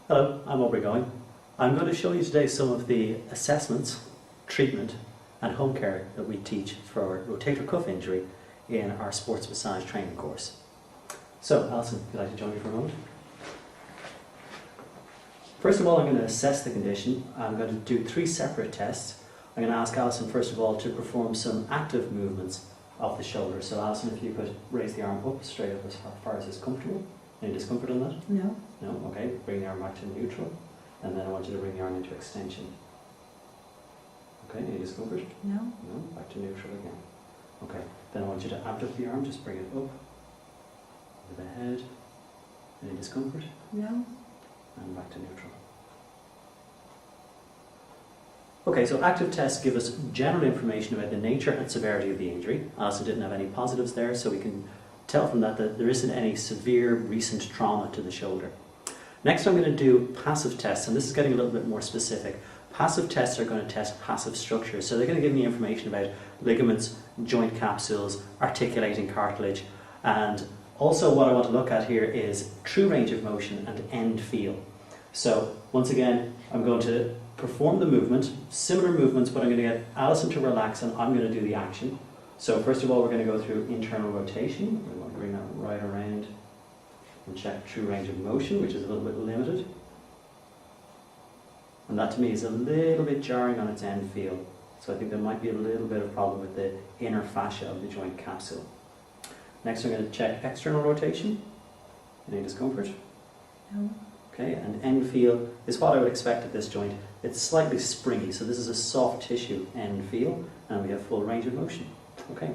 Hello, I'm Aubrey Going. I'm going to show you today some of the assessments, treatment and home care that we teach for rotator cuff injury in our sports massage training course. So, Alison, would you like to join me for a moment? First of all, I'm going to assess the condition. I'm going to do 3 separate tests. I'm going to ask Alison first of all to perform some active movements of the shoulder. So Alison, if you could raise the arm up, straight up as far as is comfortable. Any discomfort on that? No. No? Okay. Bring the arm back to neutral. And then I want you to bring the arm into extension. Okay, any discomfort? No. No? Back to neutral again. Okay. Then I want you to abduct the arm, just bring it up. Over the head. Any discomfort? No. And back to neutral. Okay, so active tests give us general information about the nature and severity of the injury. Alison didn't have any positives there, so we can tell from that there isn't any severe recent trauma to the shoulder. Next I'm going to do passive tests, and this is getting a little bit more specific. Passive tests are going to test passive structures, so they're going to give me information about ligaments, joint capsules, articulating cartilage, and also what I want to look at here is true range of motion and end feel. So once again, I'm going to perform the movement, similar movements, but I'm going to get Alison to relax and I'm going to do the action. So first of all, we're going to go through internal rotation. We're going to bring that right around and check true range of motion, which is a little bit limited. And that to me is a little bit jarring on its end feel. So I think there might be a little bit of problem with the inner fascia of the joint capsule. Next I'm going to check external rotation. Any discomfort? No. Okay, and end feel is what I would expect at this joint. It's slightly springy, so this is a soft tissue end feel, and we have full range of motion. Okay.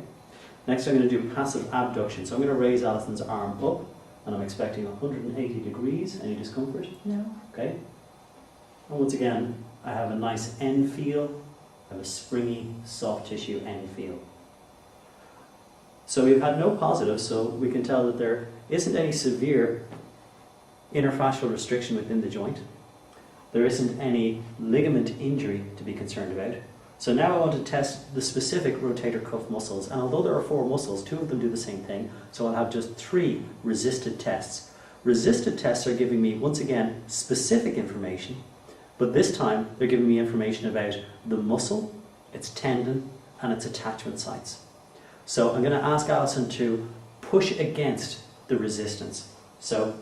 Next I'm going to do passive abduction. So I'm going to raise Alison's arm up, and I'm expecting 180 degrees. Any discomfort? No. Okay. And once again, I have a nice end feel. I have a springy, soft tissue end feel. So we've had no positives, so we can tell that there isn't any severe interfascial restriction within the joint. There isn't any ligament injury to be concerned about. So now I want to test the specific rotator cuff muscles, and although there are 4 muscles, 2 of them do the same thing, so I'll have just 3 resisted tests. Resisted tests are giving me, once again, specific information, but this time they're giving me information about the muscle, its tendon, and its attachment sites. So I'm going to ask Alison to push against the resistance. So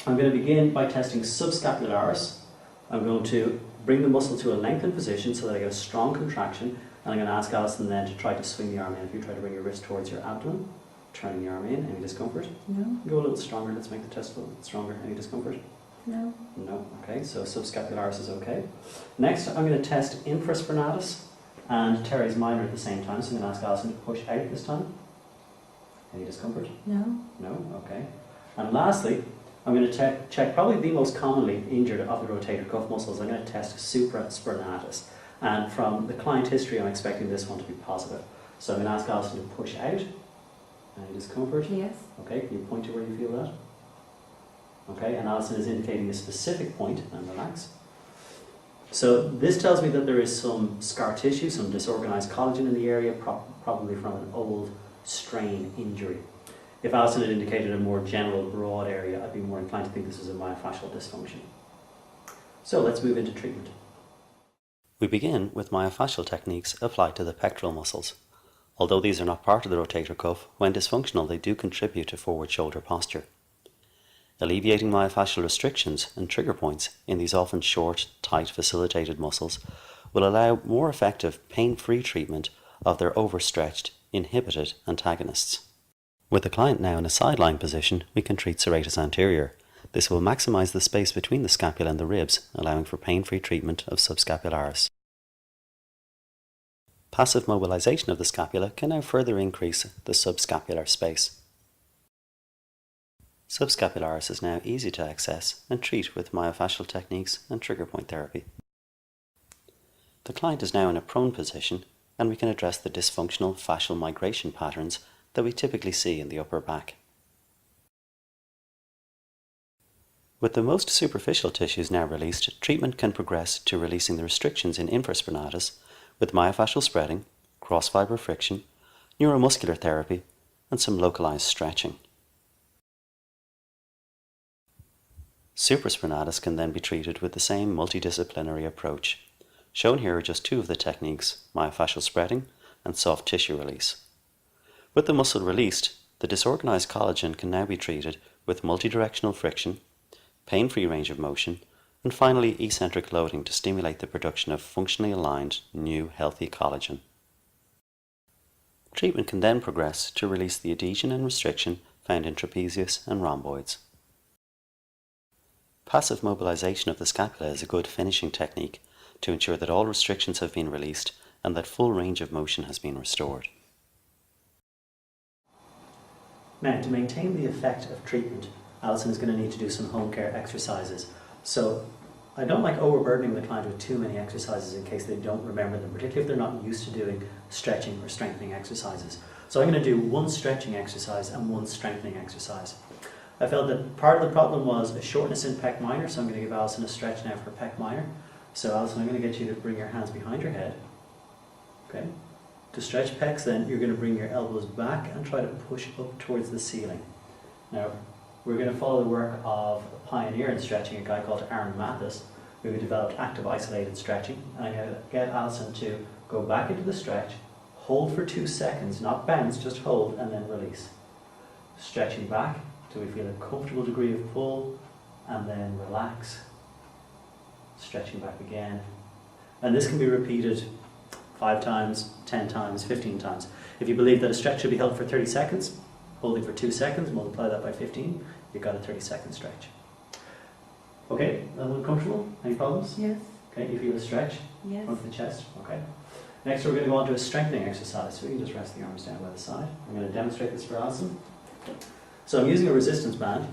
I'm going to begin by testing subscapularis. I'm going to bring the muscle to a lengthened position so that I get a strong contraction, and I'm going to ask Alison then to try to swing the arm in. If you try to bring your wrist towards your abdomen, turning the arm in, any discomfort? No. Go a little stronger, let's make the test a little bit stronger. Any discomfort? No. No, okay, so subscapularis is okay. Next I'm going to test infraspinatus and teres minor at the same time, so I'm going to ask Alison to push out this time. Any discomfort? No. No, okay. And lastly, I'm going to check probably the most commonly injured of the rotator cuff muscles. I'm going to test supraspinatus. And from the client history, I'm expecting this one to be positive. So I'm going to ask Alison to push out. Any discomfort? Yes. Okay, can you point to where you feel that? Okay, and Alison is indicating a specific point, and relax. So this tells me that there is some scar tissue, some disorganized collagen in the area, probably from an old strain injury. If Alison had indicated a more general, broad area, I'd be more inclined to think this is a myofascial dysfunction. So let's move into treatment. We begin with myofascial techniques applied to the pectoral muscles. Although these are not part of the rotator cuff, when dysfunctional they do contribute to forward shoulder posture. Alleviating myofascial restrictions and trigger points in these often short, tight, facilitated muscles will allow more effective, pain-free treatment of their overstretched, inhibited antagonists. With the client now in a sideline position, we can treat serratus anterior. This will maximize the space between the scapula and the ribs, allowing for pain-free treatment of subscapularis. Passive mobilization of the scapula can now further increase the subscapular space. Subscapularis is now easy to access and treat with myofascial techniques and trigger point therapy. The client is now in a prone position, and we can address the dysfunctional fascial migration patterns that we typically see in the upper back. With the most superficial tissues now released, treatment can progress to releasing the restrictions in infraspinatus with myofascial spreading, cross-fiber friction, neuromuscular therapy, and some localized stretching. Supraspinatus can then be treated with the same multidisciplinary approach. Shown here are just two of the techniques, myofascial spreading and soft tissue release. With the muscle released, the disorganized collagen can now be treated with multidirectional friction, pain-free range of motion, and finally eccentric loading to stimulate the production of functionally aligned, new, healthy collagen. Treatment can then progress to release the adhesion and restriction found in trapezius and rhomboids. Passive mobilization of the scapula is a good finishing technique to ensure that all restrictions have been released and that full range of motion has been restored. Now, to maintain the effect of treatment, Alison is going to need to do some home care exercises. So I don't like overburdening the client with too many exercises in case they don't remember them, particularly if they're not used to doing stretching or strengthening exercises. So I'm going to do one stretching exercise and one strengthening exercise. I felt that part of the problem was a shortness in pec minor, so I'm going to give Alison a stretch now for pec minor. So Alison, I'm going to get you to bring your hands behind your head. Okay. To stretch pecs, then you're going to bring your elbows back and try to push up towards the ceiling. Now, we're going to follow the work of a pioneer in stretching, a guy called Aaron Mathis, who developed active isolated stretching. And I'm going to get Alison to go back into the stretch, hold for 2 seconds, not bounce, just hold and then release. Stretching back till we feel a comfortable degree of pull, and then relax. Stretching back again. And this can be repeated 5 times, 10 times, 15 times. If you believe that a stretch should be held for 30 seconds, holding for 2 seconds, multiply that by 15, you've got a 30-second stretch. Okay, a little comfortable? Any problems? Yes. Okay, you feel a stretch? Yes. Front of the chest? Okay. Next we're going to go on to a strengthening exercise. So you can just rest the arms down by the side. I'm going to demonstrate this for Alison. So I'm using a resistance band,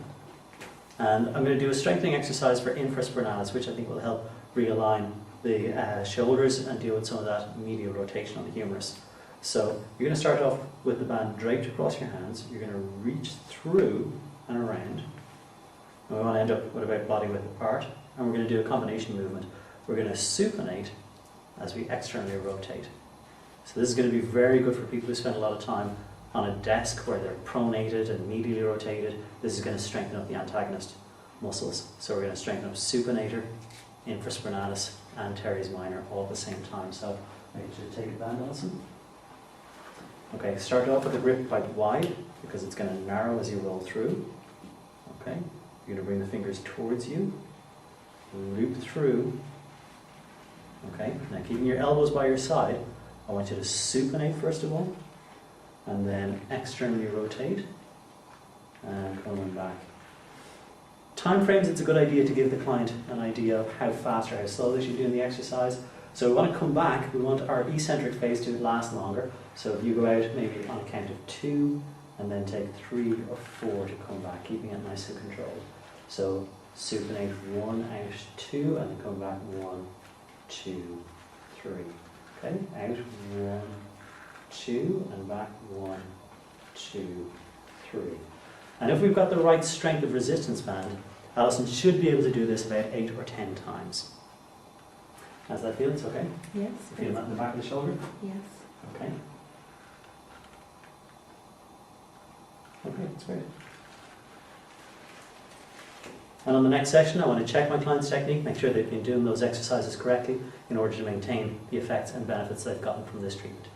and I'm going to do a strengthening exercise for infraspinalis, which I think will help realign the shoulders and deal with some of that medial rotation on the humerus. So you're going to start off with the band draped across your hands. You're going to reach through and around. And we want to end up with about body width apart. And we're going to do a combination movement. We're going to supinate as we externally rotate. So this is going to be very good for people who spend a lot of time on a desk where they're pronated and medially rotated. This is going to strengthen up the antagonist muscles. So we're going to strengthen up supinator, infraspinalis, and teres minor all at the same time. So I need you to take a band, Alison. Okay, start off with the grip quite wide because it's going to narrow as you roll through. Okay, you're going to bring the fingers towards you, loop through. Okay, now keeping your elbows by your side, I want you to supinate first of all, and then externally rotate, and coming back. Time frames, it's a good idea to give the client an idea of how fast or how slow they should be doing the exercise. So we want to come back, we want our eccentric phase to last longer. So if you go out maybe on a count of 2, and then take 3 or 4 to come back, keeping it nice and controlled. So supinate 1 out 2, and then come back 1, 2, 3. Okay, out 1, 2, and back 1, 2, 3. And if we've got the right strength of resistance band, Alison should be able to do this about 8 or 10 times. How's that feel? It's okay? Yes. You feel that in the back of the shoulder? Yes. Okay. Okay, that's great. And on the next session, I want to check my client's technique, make sure they've been doing those exercises correctly in order to maintain the effects and benefits they've gotten from this treatment.